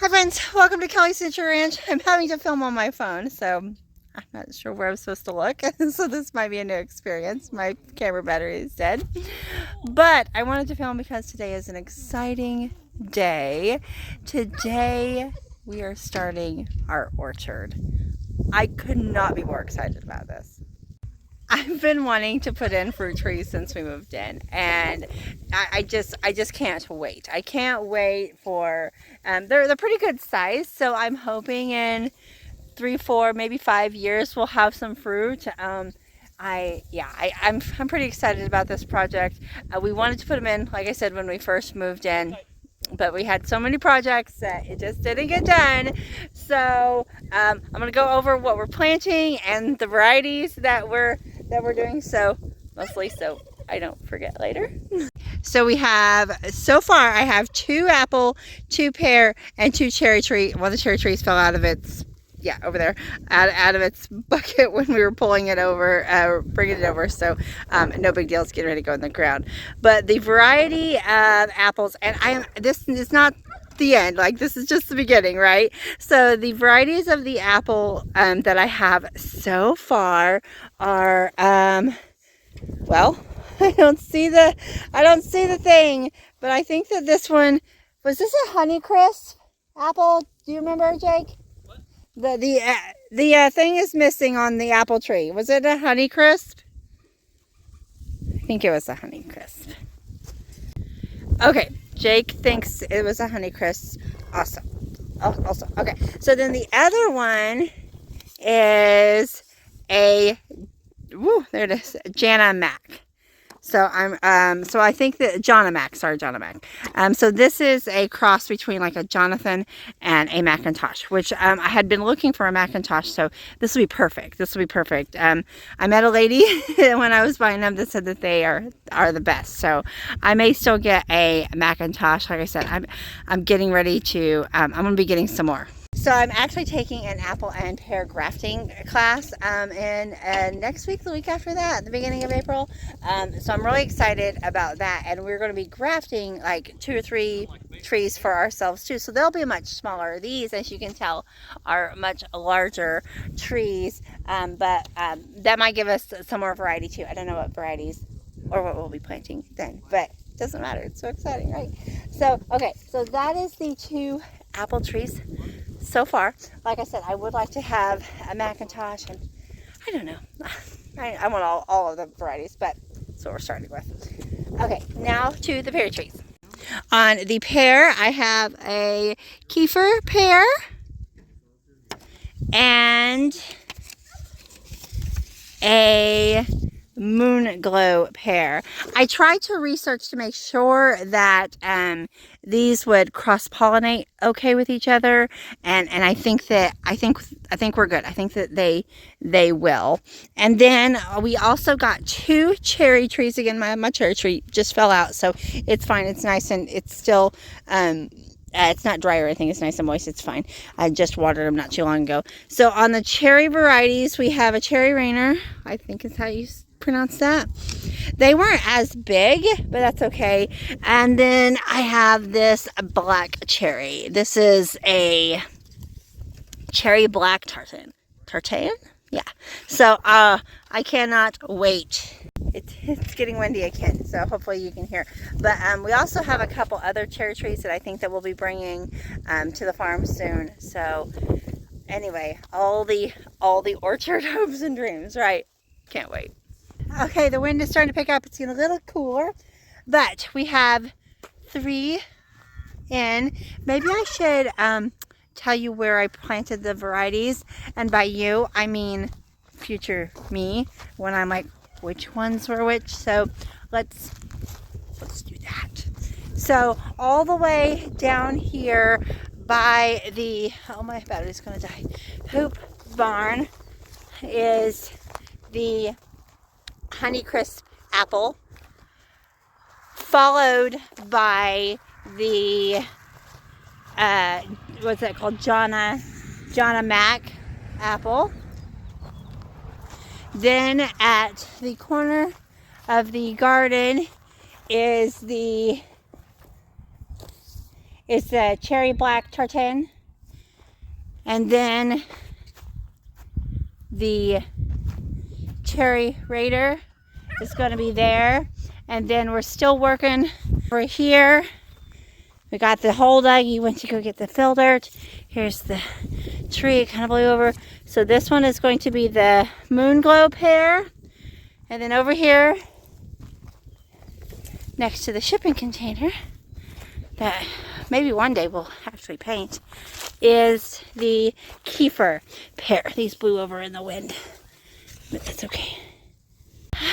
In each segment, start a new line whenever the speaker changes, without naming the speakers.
Hi friends, welcome to Kelly Century Ranch. I'm having to film on my phone, so I'm not sure where I'm supposed to look. So this might be a new experience. My camera battery is dead. But I wanted to film because today is an exciting day. Today we are starting our orchard. I could not be more excited about this. I've been wanting to put in fruit trees since we moved in, and I just can't wait. I can't wait for they're pretty good size, so I'm hoping in 3, 4, maybe 5 years we'll have some fruit. I'm pretty excited about this project. We wanted to put them in, like I said, when we first moved in, but we had so many projects that it just didn't get done. So I'm gonna go over what we're planting and the varieties that we're doing, so mostly so I don't forget later. So we have, so far I have 2 apple, 2 pear, and 2 cherry tree. Well, the cherry trees fell out of its, over there, out of its bucket when we were pulling it over, bringing it over. So no big deal, it's getting ready to go in the ground. But the variety of apples, and this is not the end, like this is just the beginning, right? So the varieties of the apple that I have so far are, well, I don't see the thing, but I think that this one, was this a Honeycrisp apple? Do you remember, Jake? What? The thing is missing on the apple tree. Was it a Honeycrisp? I think it was a Honeycrisp. Okay, Jake thinks it was a Honeycrisp. Awesome. Also, okay. So then the other one is a, there it is, Jana Mac. So so I think that Jana Mac. So this is a cross between like a Jonathan and a Macintosh, which I had been looking for a Macintosh, so this will be perfect. I met a lady when I was buying them that said that they are the best. So I may still get a Macintosh. Like I said, I'm getting ready to. I'm going to be getting some more. So I'm actually taking an apple and pear grafting class and next week, the week after that, the beginning of April. So I'm really excited about that, and we're going to be grafting like 2 or 3 trees for ourselves too. So they'll be much smaller. These, as you can tell, are much larger trees, but that might give us some more variety too. I don't know what varieties or what we'll be planting then, but it doesn't matter. It's so exciting, right? So okay, so that is the 2 apple trees so far. Like I said, I would like to have a Macintosh, and I don't know. I want all of the varieties, but that's what we're starting with. Okay, now to the pear trees. On the pear, I have a Kiefer pear and a Moon Glow pear. I tried to research to make sure that these would cross-pollinate okay with each other, and I think we're good. I think that they will. And then we also got 2 cherry trees. Again, my cherry tree just fell out, so it's fine. It's nice, and it's still it's not dry or anything. It's nice and moist. It's fine. I just watered them not too long ago. So on the cherry varieties, we have a cherry rainer. I think is how you pronounce that. They weren't as big, but that's okay. And then I have this black cherry. This is a cherry black tartan. Yeah. So I cannot wait. It's getting windy again, so hopefully you can hear. But we also have a couple other cherry trees that I think that we'll be bringing to the farm soon. So anyway, all the orchard hopes and dreams, right? Can't wait. Okay, the wind is starting to pick up. It's getting a little cooler, but we have 3 in. Maybe I should tell you where I planted the varieties, and by you I mean future me, when I'm like, which ones were which. So let's do that. So all the way down here by the, oh, my battery's gonna die, hoop barn is the Honeycrisp apple, followed by the what's that called, Jana Mac apple. Then at the corner of the garden is the cherry black tartan And then the cherry raider is going to be there. And then we're still working over here. We got the hole dug. He went to go get the fill dirt. Here's the tree. It kind of blew over. So this one is going to be the moon glow pear. And then over here, next to the shipping container, that maybe one day we'll actually paint, is the kefir pear. These blew over in the wind, but that's okay.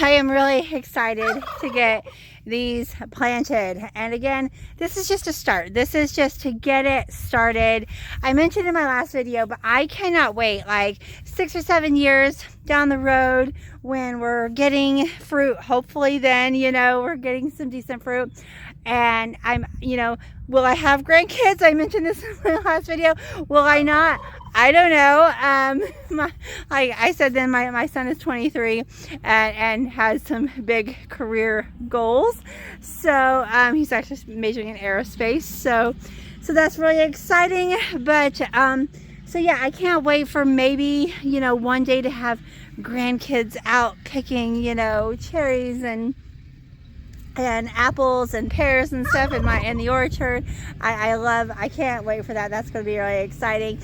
I am really excited to get these planted, and again, this is just a start. This is just to get it started. I mentioned in my last video, but I cannot wait like 6 or 7 years down the road when we're getting fruit. Hopefully then, you know, we're getting some decent fruit, and I'm, you know, will I have grandkids? I mentioned this in my last video. Will I not? I don't know. Like I said, then my son is 23 and has some big career goals. So he's actually majoring in aerospace. So that's really exciting. But so yeah, I can't wait for maybe, you know, one day to have grandkids out picking, you know, cherries and apples and pears and stuff in the orchard. I can't wait for that. That's going to be really exciting.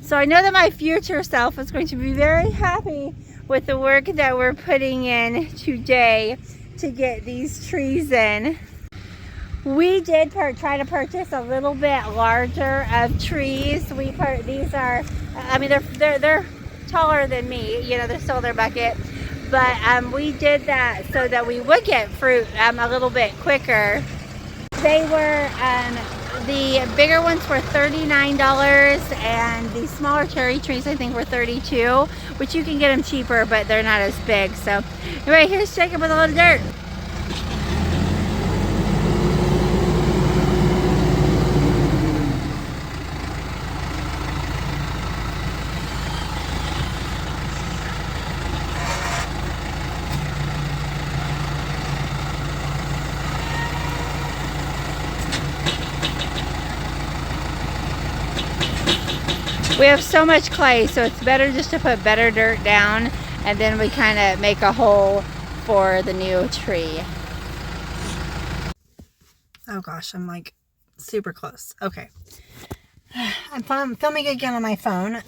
So I know that my future self is going to be very happy with the work that we're putting in today to get these trees in. We did try to purchase a little bit larger of trees. These are, I mean, they're taller than me. You know, they're still their bucket. But we did that so that we would get fruit a little bit quicker. They were, the bigger ones were $39, and the smaller cherry trees I think were $32, which you can get them cheaper, but they're not as big. So anyway, here's Jacob with a load of dirt. We have so much clay, so it's better just to put better dirt down, and then we kind of make a hole for the new tree. Oh gosh, I'm like super close. Okay. I'm filming again on my phone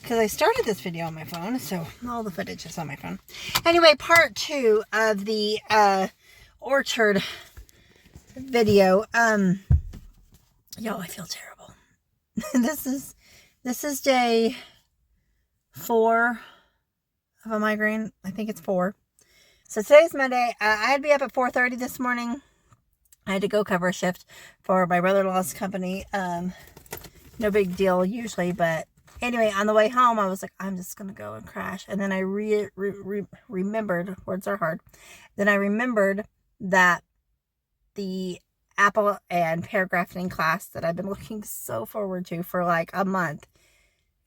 because I started this video on my phone, so all the footage is on my phone. Anyway, part 2 of the orchard video. Y'all, I feel terrible. This is day 4 of a migraine. I think it's 4. So today's Monday. I had to be up at 4:30 this morning. I had to go cover a shift for my brother-in-law's company. No big deal usually, but anyway, on the way home, I was like, I'm just going to go and crash. And then I remembered, words are hard. Then I remembered that the apple and pear grafting class that I've been looking so forward to for like a month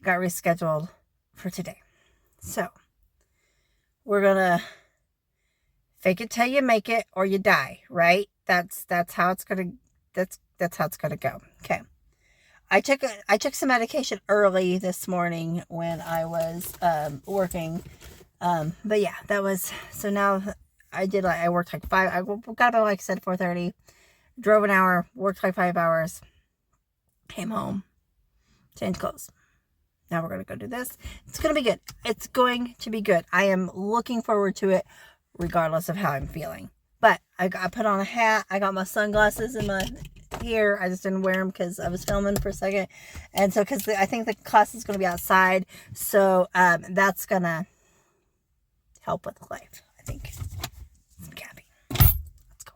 got rescheduled for today. So we're gonna fake it till you make it or you die, right? That's how it's gonna go. Okay. I took some medication early this morning when I was working. But yeah, that was, so now I worked like 5, I got up like I said 4:30, drove an hour, worked like 5 hours, came home, changed clothes. Now we're going to go do this. It's going to be good. It's going to be good. I am looking forward to it regardless of how I'm feeling. But I put on a hat. I got my sunglasses in my ear. I just didn't wear them because I was filming for a second. And so, because I think the class is going to be outside. So that's going to help with life, I think. Some capping. Let's go.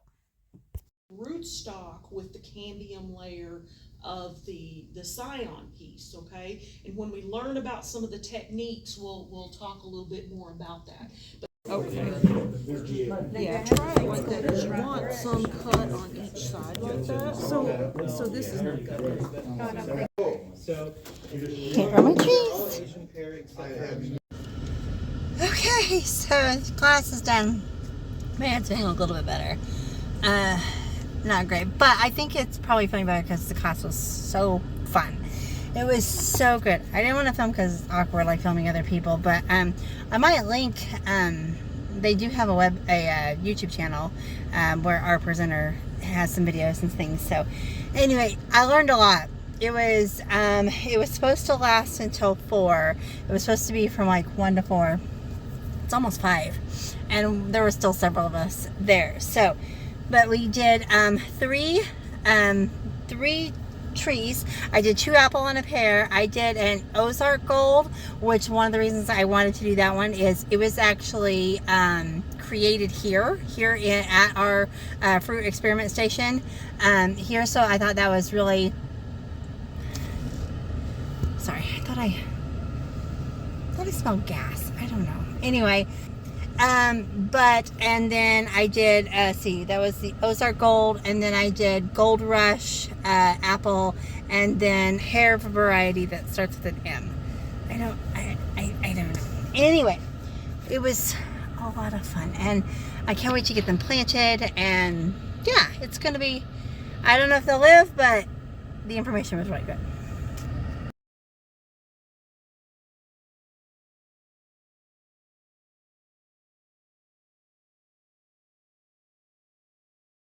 Rootstock with the cambium layer of the scion piece, okay? And when we learn about some of the techniques, we'll talk a little bit more about that. But okay. Yeah, try it like that because you want some cut on each side like that. So this is not good.
Here are my trees. Okay, so class is done. Man, it's feeling a little bit better. Not great, but I think it's probably feeling better because the class was so fun. It was so good. I didn't want to film because it's awkward, like filming other people. But I might link. They do have a YouTube channel where our presenter has some videos and things. So anyway, I learned a lot. It was supposed to last until 4. It was supposed to be from like 1 to 4. It's almost 5, and there were still several of us there. So, but we did 3 trees. I did 2 apple and a pear. I did an Ozark Gold, which one of the reasons I wanted to do that one is it was actually created here at our fruit experiment station here. So I thought that was really, sorry, I thought I smelled gas. I don't know. Anyway, and then I did, that was the Ozark Gold, and then I did Gold Rush, apple, and then hair variety that starts with an M. I don't know. Anyway, it was a lot of fun, and I can't wait to get them planted, and yeah, it's going to be, I don't know if they'll live, but the information was really good.